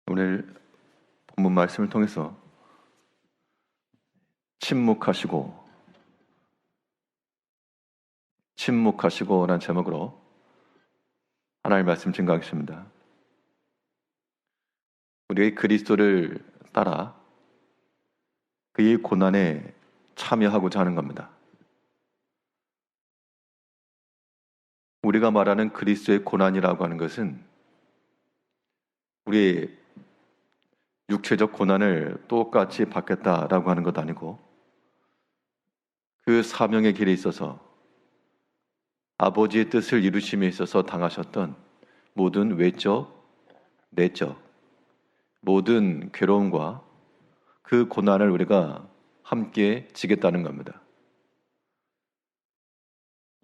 오늘 본문 말씀을 통해서 침묵하시고라는 제목으로 하나님의 말씀 증거하겠습니다. 우리의 그리스도를 따라 그의 고난에 참여하고자 하는 겁니다. 우리가 말하는 그리스도의 고난이라고 하는 것은 우리의 육체적 고난을 똑같이 받겠다라고 하는 것 아니고, 그 사명의 길에 있어서 아버지의 뜻을 이루심에 있어서 당하셨던 모든 외적, 내적, 모든 괴로움과 그 고난을 우리가 함께 지겠다는 겁니다.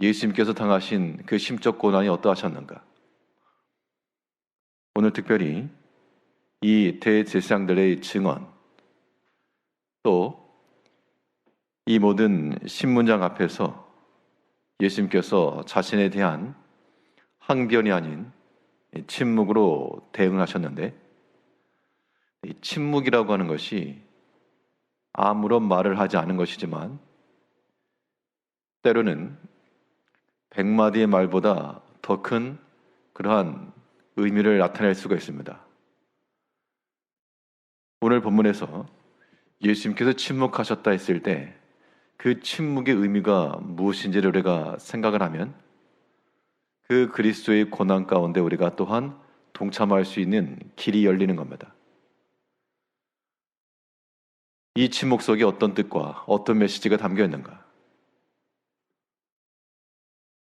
예수님께서 당하신 그 심적 고난이 어떠하셨는가? 오늘 특별히 이 대제사장들의 증언, 또 이 모든 신문장 앞에서 예수님께서 자신에 대한 항변이 아닌 침묵으로 대응하셨는데, 이 침묵이라고 하는 것이 아무런 말을 하지 않은 것이지만 때로는 100마디의 말보다 더 큰 그러한 의미를 나타낼 수가 있습니다. 오늘 본문에서 예수님께서 침묵하셨다 했을 때 그 침묵의 의미가 무엇인지를 우리가 생각을 하면, 그 그리스도의 고난 가운데 우리가 또한 동참할 수 있는 길이 열리는 겁니다. 이 침묵 속에 어떤 뜻과 어떤 메시지가 담겨 있는가?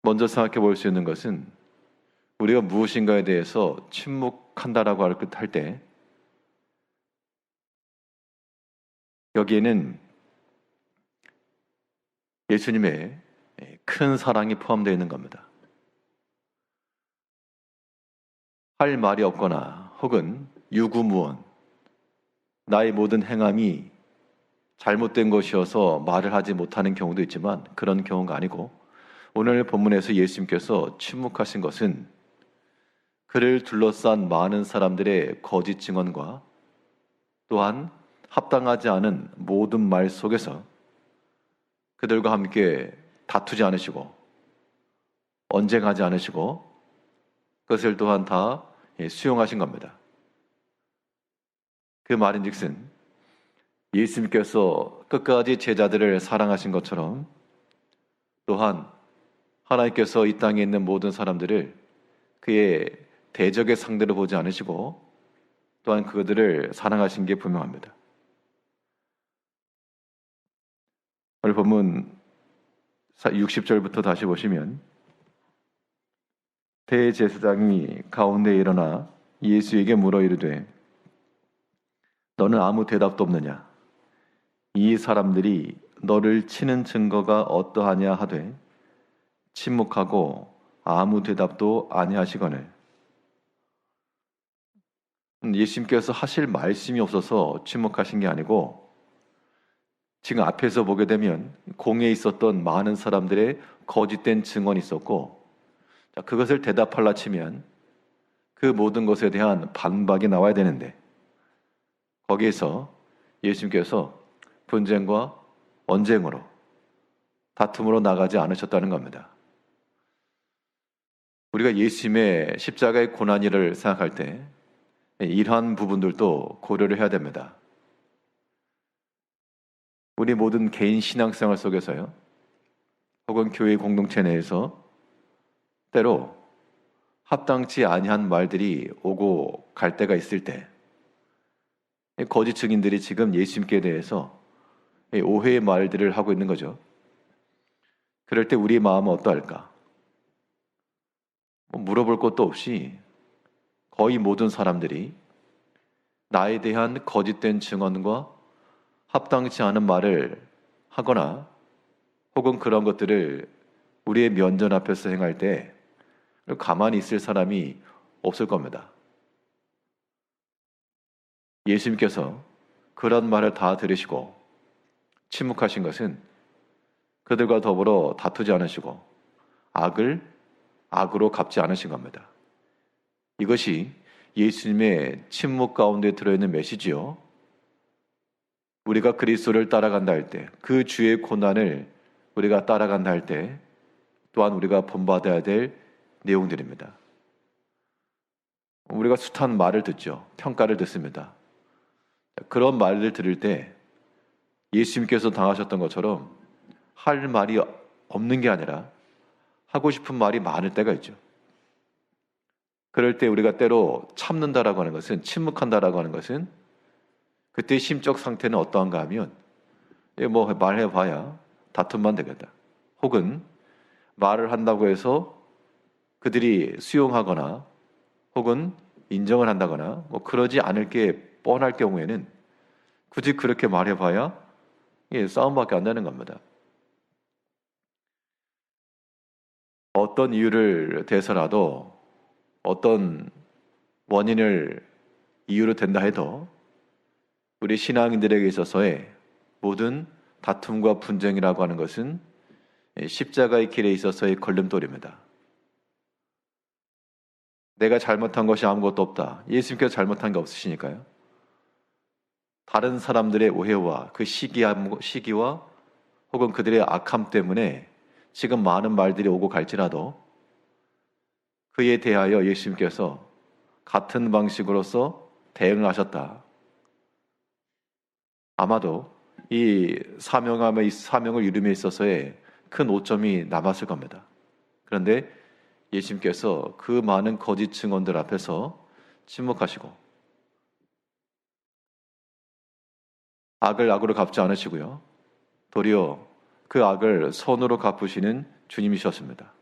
먼저 생각해 볼 수 있는 것은, 우리가 무엇인가에 대해서 침묵한다라고 할 때 여기에는 예수님의 큰 사랑이 포함되어 있는 겁니다. 할 말이 없거나 혹은 유구무원, 나의 모든 행함이 잘못된 것이어서 말을 하지 못하는 경우도 있지만 그런 경우가 아니고, 오늘 본문에서 예수님께서 침묵하신 것은 그를 둘러싼 많은 사람들의 거짓 증언과 또한 합당하지 않은 모든 말 속에서 그들과 함께 다투지 않으시고 언쟁하지 않으시고 그것을 또한 다 수용하신 겁니다. 그 말인즉슨 예수님께서 끝까지 제자들을 사랑하신 것처럼, 또한 하나님께서 이 땅에 있는 모든 사람들을 그의 대적의 상대로 보지 않으시고 또한 그들을 사랑하신 게 분명합니다. 오늘 본문 60절부터 다시 보시면, 대제사장이 가운데 일어나 예수에게 물어 이르되 너는 아무 대답도 없느냐? 이 사람들이 너를 치는 증거가 어떠하냐 하되 침묵하고 아무 대답도 아니하시거늘. 예수님께서 하실 말씀이 없어서 침묵하신 게 아니고, 지금 앞에서 보게 되면 공회에 있었던 많은 사람들의 거짓된 증언이 있었고, 그것을 대답하려 치면 그 모든 것에 대한 반박이 나와야 되는데, 거기에서 예수님께서 분쟁과 언쟁으로, 다툼으로 나가지 않으셨다는 겁니다. 우리가 예수님의 십자가의 고난일을 생각할 때 이러한 부분들도 고려를 해야 됩니다. 우리 모든 개인 신앙생활 속에서요, 혹은 교회 공동체 내에서 때로 합당치 아니한 말들이 오고 갈 때가 있을 때, 거짓 증인들이 지금 예수님께 대해서 오해의 말들을 하고 있는 거죠. 그럴 때 우리의 마음은 어떠할까? 물어볼 것도 없이 거의 모든 사람들이 나에 대한 거짓된 증언과 합당치 않은 말을 하거나 혹은 그런 것들을 우리의 면전 앞에서 행할 때 가만히 있을 사람이 없을 겁니다. 예수님께서 그런 말을 다 들으시고 침묵하신 것은 그들과 더불어 다투지 않으시고 악을 악으로 갚지 않으신 겁니다. 이것이 예수님의 침묵 가운데 들어있는 메시지요. 우리가 그리스도를 따라간다 할 때, 그 주의 고난을 우리가 따라간다 할 때 또한 우리가 본받아야 될 내용들입니다. 우리가 숱한 말을 듣죠. 평가를 듣습니다. 그런 말을 들을 때 예수님께서 당하셨던 것처럼 할 말이 없는 게 아니라 하고 싶은 말이 많을 때가 있죠. 그럴 때 우리가 때로 참는다라고 하는 것은, 침묵한다라고 하는 것은 그때 심적 상태는 어떠한가 하면 뭐 말해봐야 다툼만 되겠다. 혹은 말을 한다고 해서 그들이 수용하거나 혹은 인정을 한다거나 뭐 그러지 않을 게 뻔할 경우에는 굳이 그렇게 말해봐야 싸움밖에 안 되는 겁니다. 어떤 이유를 대서라도 어떤 원인을 이유로 된다 해도 우리 신앙인들에게 있어서의 모든 다툼과 분쟁이라고 하는 것은 십자가의 길에 있어서의 걸림돌입니다. 내가 잘못한 것이 아무것도 없다. 예수님께서 잘못한 게 없으시니까요. 다른 사람들의 오해와 그 시기와 혹은 그들의 악함 때문에 지금 많은 말들이 오고 갈지라도 그에 대하여 예수님께서 같은 방식으로서 대응을 하셨다. 아마도 이 사명을 이룸에 있어서의 큰 오점이 남았을 겁니다. 그런데 예수님께서 그 많은 거짓 증언들 앞에서 침묵하시고 악을 악으로 갚지 않으시고요. 도리어 그 악을 선으로 갚으시는 주님이셨습니다.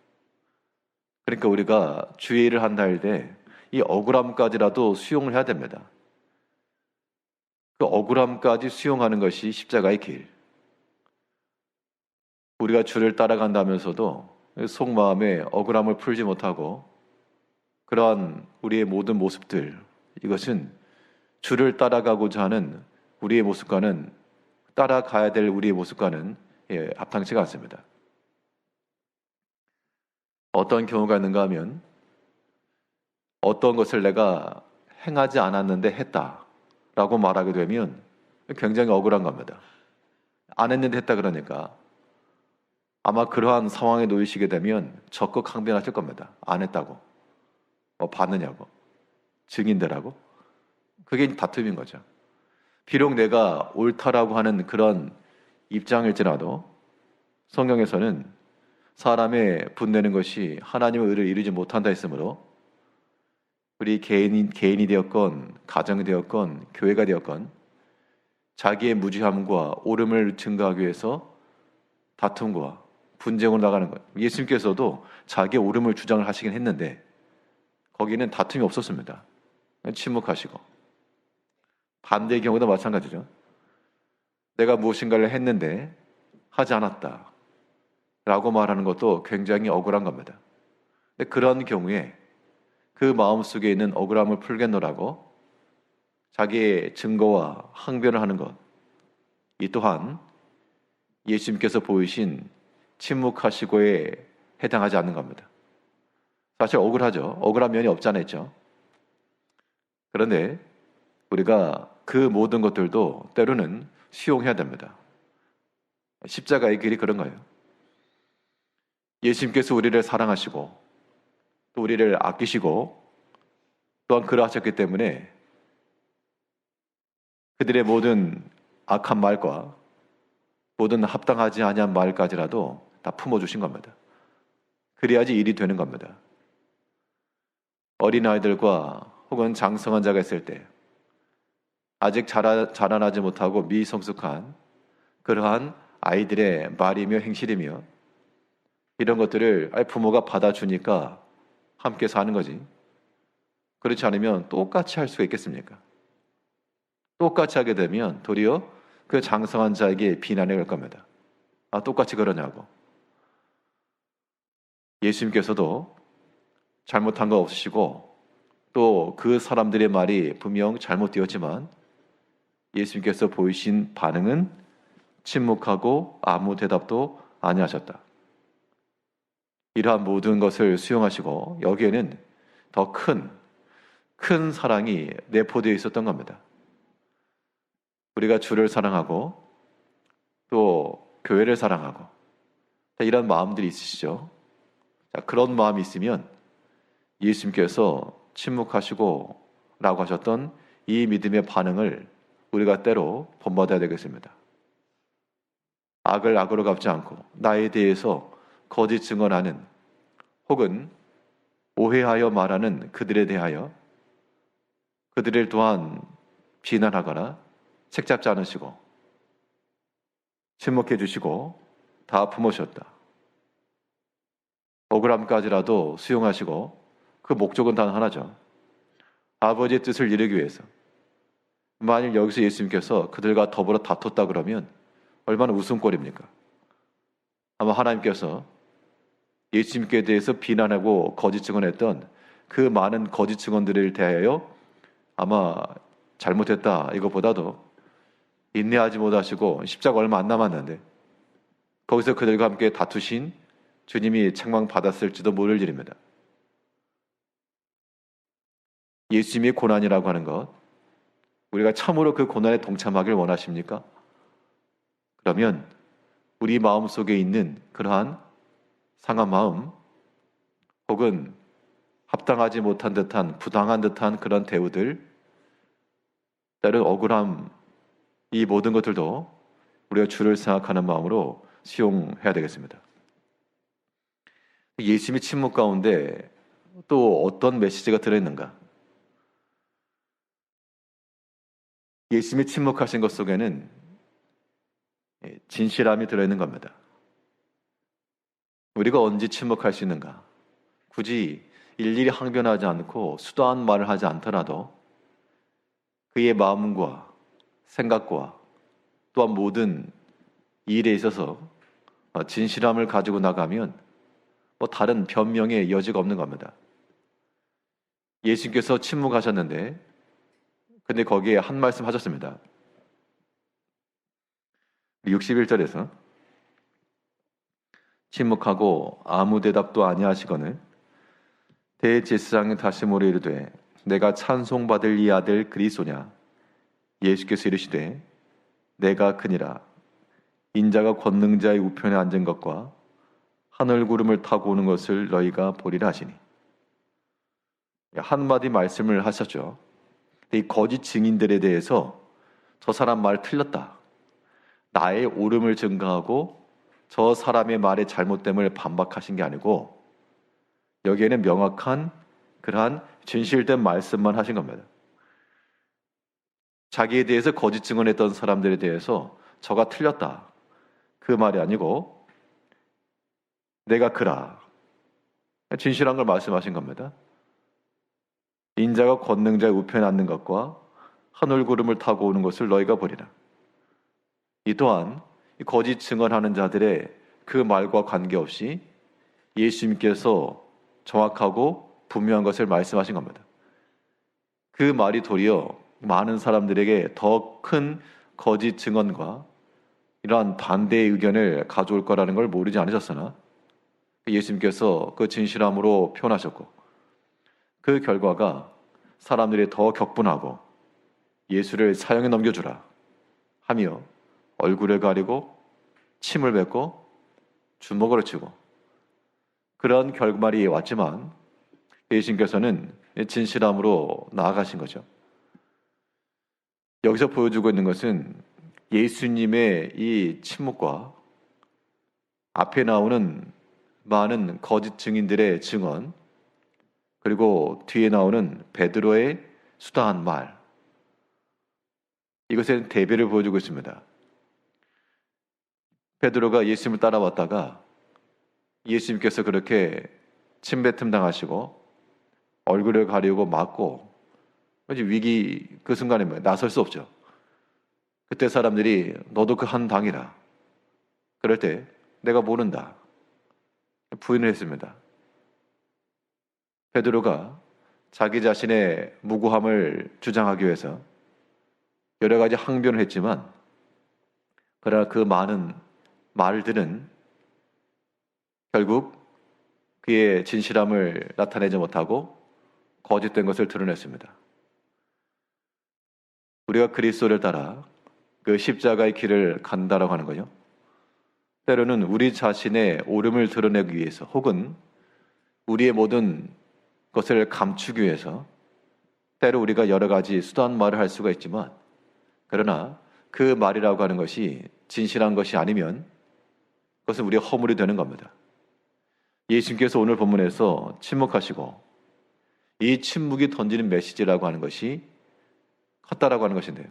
그러니까 우리가 주의 일을 한다 할 때 이 억울함까지라도 수용을 해야 됩니다. 그 억울함까지 수용하는 것이 십자가의 길. 우리가 주를 따라간다면서도 속마음에 억울함을 풀지 못하고 그러한 우리의 모든 모습들, 이것은 주를 따라가고자 하는 우리의 모습과는, 따라가야 될 우리의 모습과는 합당치가 않습니다. 어떤 경우가 있는가 하면 어떤 것을 내가 행하지 않았는데 했다라고 말하게 되면 굉장히 억울한 겁니다. 안 했는데 했다 그러니까 아마 그러한 상황에 놓이시게 되면 적극 항변하실 겁니다. 안 했다고. 뭐 봤느냐고. 증인들하고. 그게 다툼인 거죠. 비록 내가 옳다라고 하는 그런 입장일지라도 성경에서는 사람의 분내는 것이 하나님의 의를 이루지 못한다 했으므로 우리 개인이 되었건 가정이 되었건 교회가 되었건 자기의 무지함과 옳음을 증거하기 위해서 다툼과 분쟁으로 나가는 것. 예수님께서도 자기의 옳음을 주장을 하시긴 했는데 거기는 다툼이 없었습니다. 침묵하시고. 반대의 경우도 마찬가지죠. 내가 무엇인가를 했는데 하지 않았다 라고 말하는 것도 굉장히 억울한 겁니다. 근데 그런 경우에 그 마음속에 있는 억울함을 풀겠노라고 자기의 증거와 항변을 하는 것, 이 또한 예수님께서 보이신 침묵하시고에 해당하지 않는 겁니다. 사실 억울하죠. 억울한 면이 없지 않아 있죠. 그런데 우리가 그 모든 것들도 때로는 수용해야 됩니다. 십자가의 길이 그런 거예요. 예수님께서 우리를 사랑하시고 또 우리를 아끼시고 또한 그러하셨기 때문에 그들의 모든 악한 말과 모든 합당하지 아니한 말까지라도 다 품어주신 겁니다. 그래야지 일이 되는 겁니다. 어린아이들과 혹은 장성한 자가 있을 때 아직 자라나지 못하고 미성숙한 그러한 아이들의 말이며 행실이며 이런 것들을 부모가 받아주니까 함께 사는 거지. 그렇지 않으면 똑같이 할 수가 있겠습니까? 똑같이 하게 되면 도리어 그 장성한 자에게 비난이 갈 겁니다. 아, 똑같이 그러냐고. 예수님께서도 잘못한 거 없으시고 또 그 사람들의 말이 분명 잘못되었지만 예수님께서 보이신 반응은 침묵하고 아무 대답도 아니하셨다. 이러한 모든 것을 수용하시고 여기에는 더 큰 큰 사랑이 내포되어 있었던 겁니다. 우리가 주를 사랑하고 또 교회를 사랑하고 이런 마음들이 있으시죠? 자, 그런 마음이 있으면 예수님께서 침묵하시고 라고 하셨던 이 믿음의 반응을 우리가 때로 본받아야 되겠습니다. 악을 악으로 갚지 않고 나에 대해서 거짓 증언하는 혹은 오해하여 말하는 그들에 대하여 그들을 또한 비난하거나 책잡지 않으시고 침묵해 주시고 다 품으셨다. 억울함까지라도 수용하시고 그 목적은 단 하나죠. 아버지의 뜻을 이루기 위해서. 만일 여기서 예수님께서 그들과 더불어 다퉜다 그러면 얼마나 웃음꼴입니까? 아마 하나님께서 예수님께 대해서 비난하고 거짓 증언했던 그 많은 거짓 증언들을 대하여 아마 잘못했다 이것보다도 인내하지 못하시고 십자가 얼마 안 남았는데 거기서 그들과 함께 다투신 주님이 책망받았을지도 모를 일입니다. 예수님이 고난이라고 하는 것, 우리가 참으로 그 고난에 동참하길 원하십니까? 그러면 우리 마음속에 있는 그러한 상한 마음 혹은 합당하지 못한 듯한 부당한 듯한 그런 대우들, 때로 억울함, 이 모든 것들도 우리가 주를 생각하는 마음으로 수용해야 되겠습니다. 예수님의 침묵 가운데 또 어떤 메시지가 들어있는가? 예수님이 침묵하신 것 속에는 진실함이 들어있는 겁니다. 우리가 언제 침묵할 수 있는가? 굳이 일일이 항변하지 않고 수다한 말을 하지 않더라도 그의 마음과 생각과 또한 모든 일에 있어서 진실함을 가지고 나가면 다른 변명의 여지가 없는 겁니다. 예수님께서 침묵하셨는데 근데 거기에 한 말씀 하셨습니다. 61절에서 침묵하고 아무 대답도 아니하시거늘 대제사장이 다시 물어 이르되 내가 찬송받을 이 아들 그리스도냐? 예수께서 이르시되 내가 그니라. 인자가 권능자의 우편에 앉은 것과 하늘 구름을 타고 오는 것을 너희가 보리라 하시니. 한마디 말씀을 하셨죠. 이 거짓 증인들에 대해서 저 사람 말 틀렸다. 나의 옳음을 증거하고 저 사람의 말의 잘못됨을 반박하신 게 아니고 여기에는 명확한 그러한 진실된 말씀만 하신 겁니다. 자기에 대해서 거짓 증언했던 사람들에 대해서 저가 틀렸다. 그 말이 아니고 내가 그라. 진실한 걸 말씀하신 겁니다. 인자가 권능자의 우편에 앉는 것과 하늘 구름을 타고 오는 것을 너희가 보리라. 이 또한 거짓 증언하는 자들의 그 말과 관계없이 예수님께서 정확하고 분명한 것을 말씀하신 겁니다. 그 말이 도리어 많은 사람들에게 더 큰 거짓 증언과 이러한 반대의 의견을 가져올 거라는 걸 모르지 않으셨으나 예수님께서 그 진실함으로 표현하셨고 그 결과가 사람들이 더 격분하고 예수를 사형에 넘겨주라 하며 얼굴을 가리고 침을 뱉고 주먹으로 치고 그런 결말이 왔지만 예수님께서는 진실함으로 나아가신 거죠. 여기서 보여주고 있는 것은 예수님의 이 침묵과 앞에 나오는 많은 거짓 증인들의 증언 그리고 뒤에 나오는 베드로의 수다한 말 이것의 대비를 보여주고 있습니다. 베드로가 예수님을 따라왔다가 예수님께서 그렇게 침뱉음 당하시고 얼굴을 가리고 맞고 위기 그 순간에 나설 수 없죠. 그때 사람들이 너도 그 한 당이라. 그럴 때 내가 모른다. 부인을 했습니다. 베드로가 자기 자신의 무고함을 주장하기 위해서 여러 가지 항변을 했지만 그러나 그 많은 말들은 결국 그의 진실함을 나타내지 못하고 거짓된 것을 드러냈습니다. 우리가 그리스도를 따라 그 십자가의 길을 간다라고 하는 거죠. 때로는 우리 자신의 옳음을 드러내기 위해서 혹은 우리의 모든 것을 감추기 위해서 때로 우리가 여러 가지 수단 말을 할 수가 있지만 그러나 그 말이라고 하는 것이 진실한 것이 아니면 그것은 우리의 허물이 되는 겁니다. 예수님께서 오늘 본문에서 침묵하시고 이 침묵이 던지는 메시지라고 하는 것이 컸다라고 하는 것인데요.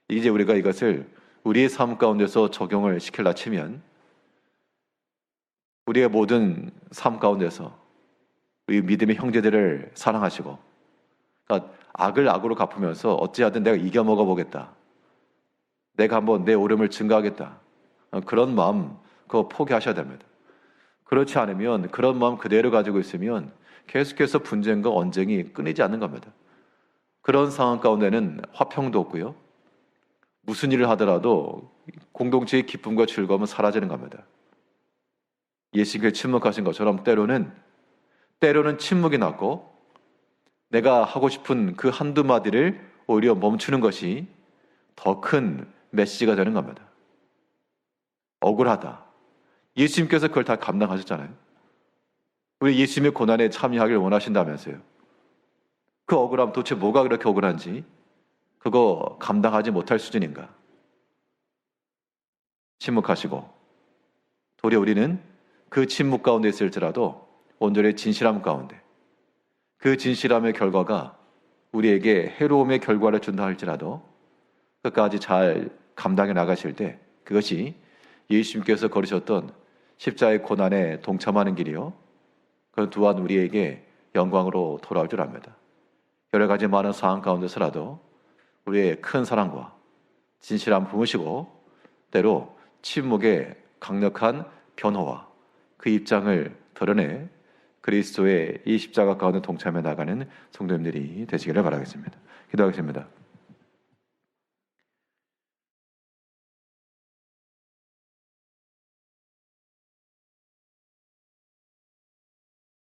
이제 우리가 이것을 우리의 삶 가운데서 적용을 시킬라 치면 우리의 모든 삶 가운데서 우리 믿음의 형제들을 사랑하시고 그러니까 악을 악으로 갚으면서 어찌하든 내가 이겨먹어 보겠다. 내가 한번 내 옳음을 증거하겠다. 그런 마음 그거 포기하셔야 됩니다. 그렇지 않으면 그런 마음 그대로 가지고 있으면 계속해서 분쟁과 언쟁이 끊이지 않는 겁니다. 그런 상황 가운데는 화평도 없고요. 무슨 일을 하더라도 공동체의 기쁨과 즐거움은 사라지는 겁니다. 예수님께서 침묵하신 것처럼 때로는 침묵이 났고 내가 하고 싶은 그 한두 마디를 오히려 멈추는 것이 더 큰 메시지가 되는 겁니다. 억울하다. 예수님께서 그걸 다 감당하셨잖아요. 우리 예수님의 고난에 참여하기를 원하신다면서요. 그 억울함 도대체 뭐가 그렇게 억울한지 그거 감당하지 못할 수준인가? 침묵하시고 도리어 우리는 그 침묵 가운데 있을지라도 온전히 진실함 가운데 그 진실함의 결과가 우리에게 해로움의 결과를 준다 할지라도 끝까지 잘 감당해 나가실 때 그것이 예수님께서 걸으셨던 십자가의 고난에 동참하는 길이요. 그건 또한 우리에게 영광으로 돌아올 줄 압니다. 여러 가지 많은 상황 가운데서라도 우리의 큰 사랑과 진실함 품으시고 때로 침묵의 강력한 변호와 그 입장을 드러내 그리스도의 이 십자가 가운데 동참해 나가는 성도님들이 되시기를 바라겠습니다. 기도하겠습니다.